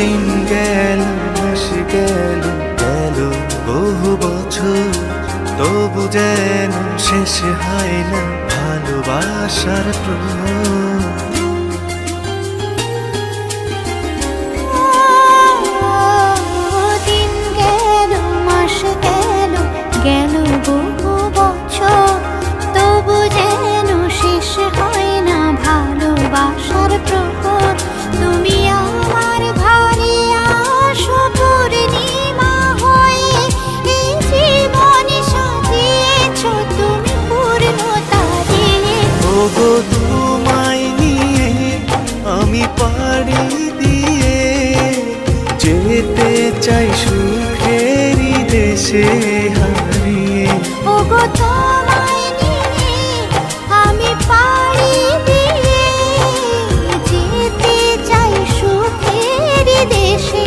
দিন গেল, মাস গেল, গেল বহু বছর, তবু যেন শেষ হয় না ভালোবাসার প্রহর। দিন গেল, মাস গেল, গেল বহু বছর, তবু যেন শেষ হয় না ভালোবাসার প্রহর। তুমি আমার ঘরে আসো পূর্ণিমা হয়ে, এই জীবন সাজিয়েছ তুমি পূর্ণতা দিয়ে। ওগো তোমায় নিয়ে আমি পাড়ি দিয়ে যেতে চাই সুখেরই দেশে হারিয়ে। ওগো তোমায় নিয়ে আমি পাড়ি দিয়ে যেতে চাই সুখের দেশে